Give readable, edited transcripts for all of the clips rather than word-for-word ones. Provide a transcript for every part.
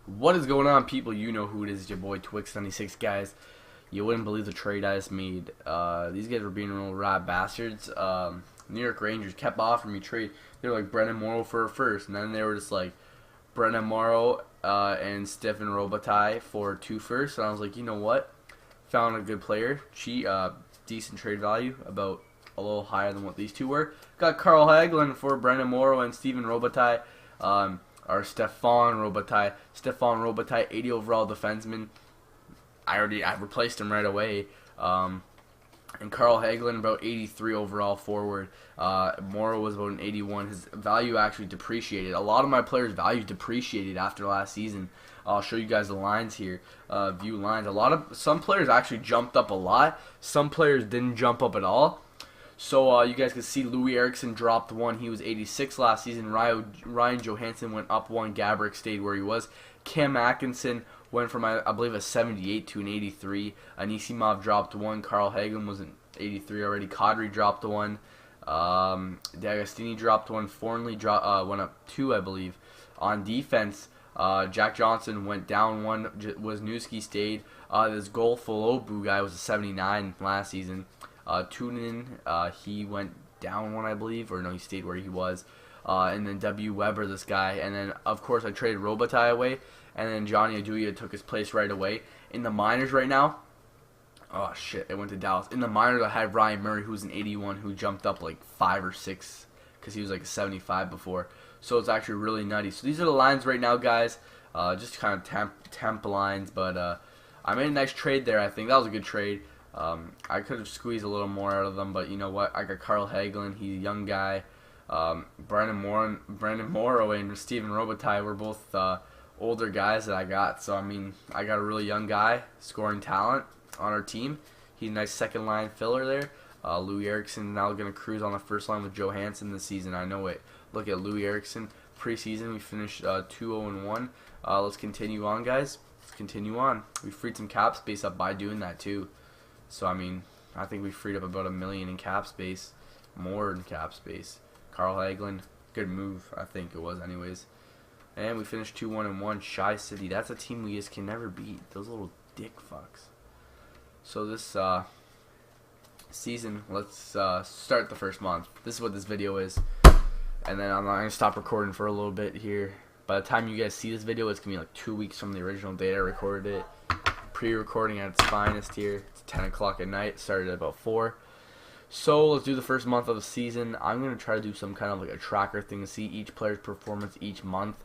What is going on, people? You know who it is. It's your boy Twix76, guys. You wouldn't believe the trade I just made. These guys were being real rat bastards. New York Rangers kept offering me trade. They were like Brendan Morrow for a first, and then they were just like Brendan Morrow and Stefan Robitaille for 2 firsts. And I was like, you know what? Found a good player, decent trade value, about a little higher than what these two were. Got Carl Hagelin for Brendan Morrow and Stephen Robitaille. Or Stefan Robitaille, 80 overall defenseman. I replaced him right away. And Carl Hagelin, about 83 overall forward. Morrow was about an 81. His value actually depreciated. A lot of my players' value depreciated after last season. I'll show you guys the lines here. View lines. Some players actually jumped up a lot. Some players didn't jump up at all. So you guys can see Louis Eriksson dropped 1. He was 86 last season. Ryan Johansson went up 1. Gabrick stayed where he was. Cam Atkinson went from, I believe, a 78 to an 83. Anisimov dropped 1. Carl Hagelin was an 83 already. Kadri dropped 1. D'Agostini dropped 1. Fornley went up 2, I believe. On defense, Jack Johnson went down 1. Wisniewski stayed. This Golfolobu guy was a 79 last season. Tunin, he went down 1, I believe, or no, he stayed where he was. And then W. Weber, this guy, and then of course I traded Robitaille away, and then Johnny Aduya took his place right away. In the minors right now, oh shit, it went to Dallas. In the minors I had Ryan Murray, who's an 81, who jumped up like 5 or 6 because he was like a 75 before. So it's actually really nutty. So these are the lines right now, guys. Just kind of temp lines, but I made a nice trade there. I think that was a good trade. I could have squeezed a little more out of them, but you know what? I got Carl Hagelin. He's a young guy. Brendan Morrow and Stephen Robitaille were both older guys that I got. So, I mean, I got a really young guy, scoring talent on our team. He's a nice second-line filler there. Louis Eriksson now going to cruise on the first line with Johansson this season. I know it. Look at Louis Eriksson. Preseason, we finished 2-0-1. Let's continue on, guys. Let's continue on. We freed some cap space up by doing that, too. So, I mean, I think we freed up about $1 million in cap space. More in cap space. Carl Hagelin, good move, I think it was anyways. And we finished 2-1-1. Shy City, that's a team we just can never beat. Those little dick fucks. So this season, let's start the first month. This is what this video is. And then I'm not going to stop recording for a little bit here. By the time you guys see this video, it's going to be like 2 weeks from the original date I recorded it. Pre-recording at its finest here. It's 10 o'clock at night. Started at about 4. So let's do the first month of the season. I'm going to try to do some kind of like a tracker thing to see each player's performance each month.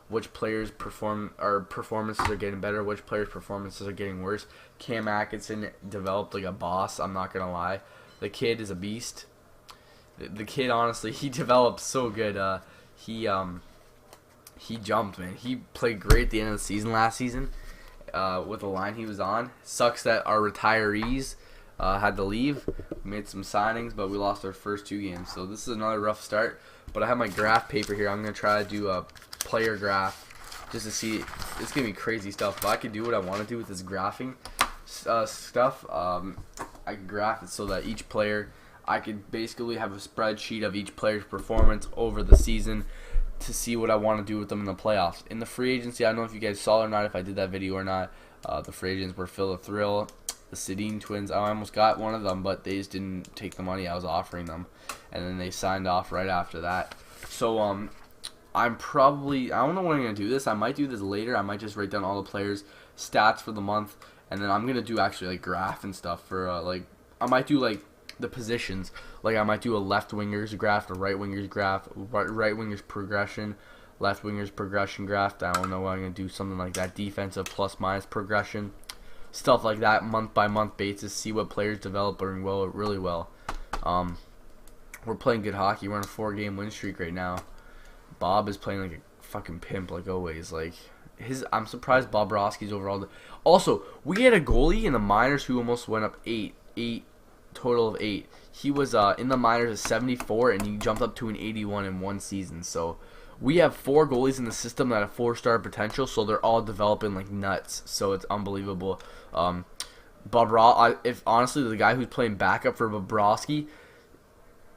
Which players' performances are getting better. Which players' performances are getting worse. Cam Atkinson developed like a boss. I'm not going to lie. The kid is a beast. The kid, honestly, he developed so good. He jumped, man. He played great at the end of the season last season. With the line he was on. Sucks that our retirees had to leave. We made some signings, but we lost our first 2 games. So this is another rough start. But I have my graph paper here. I'm going to try to do a player graph just to see. It's going to be crazy stuff. If I could do what I want to do with this graphing stuff, I could graph it so that each player, I could basically have a spreadsheet of each player's performance over the season to see what I want to do with them in the playoffs. In the free agency, I don't know if you guys saw it or not, if I did that video or not. The free agents were Phil the Thrill, the Sedin twins. I almost got one of them, but they just didn't take the money I was offering them. And then they signed off right after that. So, I'm probably, I don't know when I'm going to do this. I might do this later. I might just write down all the players' stats for the month. And then I'm going to do actually like graph and stuff for, I might do like the positions. Like I might do a left winger's graph, a right winger's graph, right winger's progression, left winger's progression graph. I don't know. I'm gonna do something like that. Defensive plus minus progression, stuff like that, month by month basis. See what players develop really well. We're playing good hockey. We're on a 4-game win streak right now. Bob is playing like a fucking pimp, like always. Like I'm surprised Bob Roski's overall. Also, we had a goalie in the minors who almost went up 8. Total of 8. He was in the minors at 74, and he jumped up to an 81 in 1 season. So we have 4 goalies in the system that have 4-star potential, so they're all developing like nuts. So it's unbelievable. If honestly the guy who's playing backup for Bobrovsky,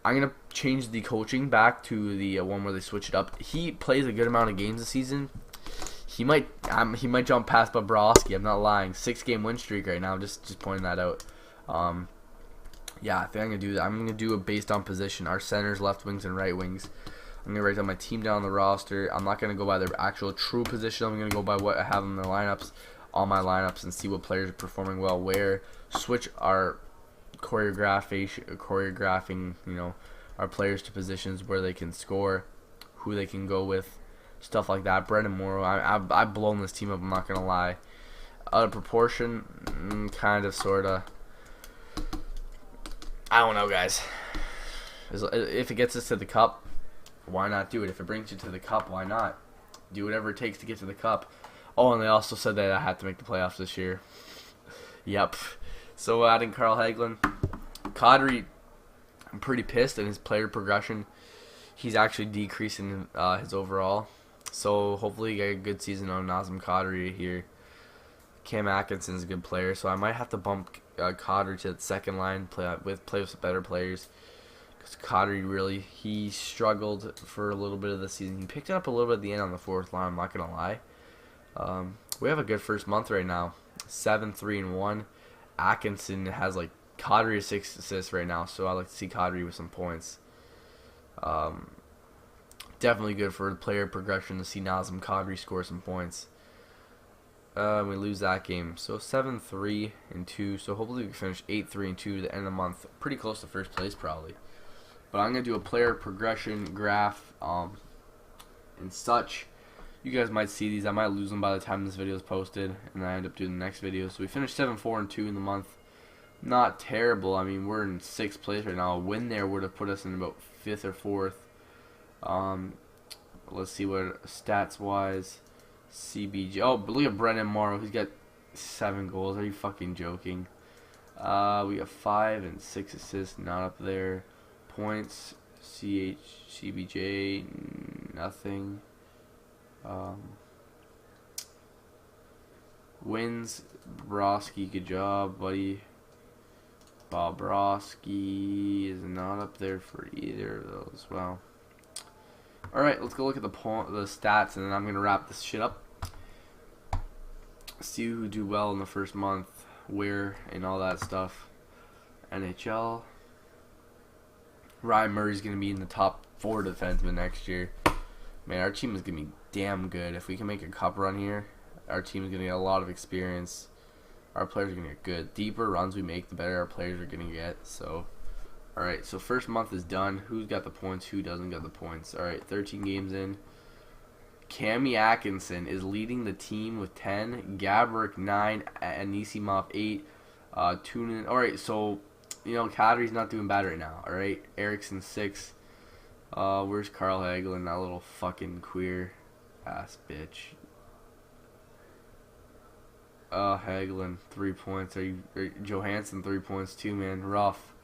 I'm gonna change the coaching back to the one where they switch it up. He plays a good amount of games this season. he might jump past Bobrovsky. I'm not lying. 6-game win streak right now. Just pointing that out. Yeah, I think I'm gonna do that. I'm gonna do it based on position. Our centers, left wings, and right wings. I'm gonna write down my team down the roster. I'm not gonna go by their actual true position. I'm gonna go by what I have in their lineups, all my lineups, and see what players are performing well where. Switch our choreographing, you know, our players to positions where they can score, who they can go with, stuff like that. Brendan Morrow, I've blown this team up. I'm not gonna lie. Out of proportion, kind of, sorta. I don't know, guys. If it gets us to the cup, why not do it? If it brings you to the cup, why not? Do whatever it takes to get to the cup. Oh, and they also said that I had to make the playoffs this year. Yep. So adding Carl Hagelin. Kadri, I'm pretty pissed in his player progression. He's actually decreasing his overall. So hopefully get a good season on Nazem Kadri here. Cam Atkinson's a good player, so I might have to bump Kadri to the second line, play with better players. Because Kadri really, he struggled for a little bit of the season. He picked it up a little bit at the end on the fourth line, I'm not going to lie. We have a good first month right now. 7-3-1. Atkinson has like Kadri has 6 assists right now, so I like to see Kadri with some points. Definitely good for the player progression to see Nazem Kadri score some points. We lose that game, so 7-3-2. So hopefully we can finish 8-3-2 to the end of the month. Pretty close to first place probably. But I'm gonna do a player progression graph and such. You guys might see these. I might lose them by the time this video is posted, and I end up doing the next video. So we finished 7-4-2 in the month. Not terrible. I mean, we're in 6th place right now. A win there would have put us in about 5th or 4th. Let's see what stats wise. CBJ. Oh, but look at Brendan Morrow. He's got 7 goals. Are you fucking joking? We got 5 and 6 assists. Not up there. Points. CBJ. Nothing. Wins. Bobrovsky. Good job, buddy. Bobrovsky is not up there for either of those. Wow. Alright, let's go look at the stats, and then I'm going to wrap this shit up. See who do well in the first month, where, and all that stuff. NHL. Ryan Murray's going to be in the top 4 defensemen next year. Man, our team is going to be damn good. If we can make a cup run here, our team is going to get a lot of experience. Our players are going to get good. Deeper runs we make, the better our players are going to get. So, alright, so first month is done. Who's got the points? Who doesn't got the points? Alright, 13 games in. Cami Atkinson is leading the team with 10. Gabrick 9. Anisimov 8. Tunin. Alright, so, you know, Kadri's not doing bad right now. Alright, Erickson 6. Where's Carl Hagelin? That little fucking queer ass bitch. Hagelin 3 points. Johansson 3 points too, man. Rough.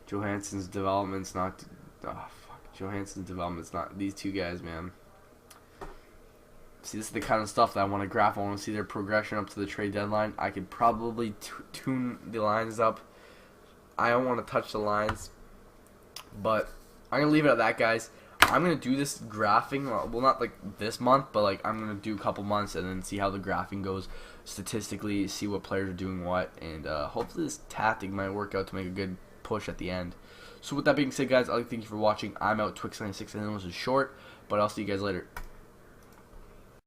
Johansson's development's not. Johansson's development's not. These two guys, man. See, this is the kind of stuff that I want to graph. I want to see their progression up to the trade deadline. I could probably tune the lines up. I don't want to touch the lines, but I'm gonna leave it at that, guys. I'm gonna do this graphing. Well, not like this month, but like I'm gonna do a couple months and then see how the graphing goes statistically. See what players are doing what, and hopefully this tactic might work out to make a good push at the end. So with that being said, guys, I'd like to thank you for watching. I'm out. Twix96. I know this is short, but I'll see you guys later.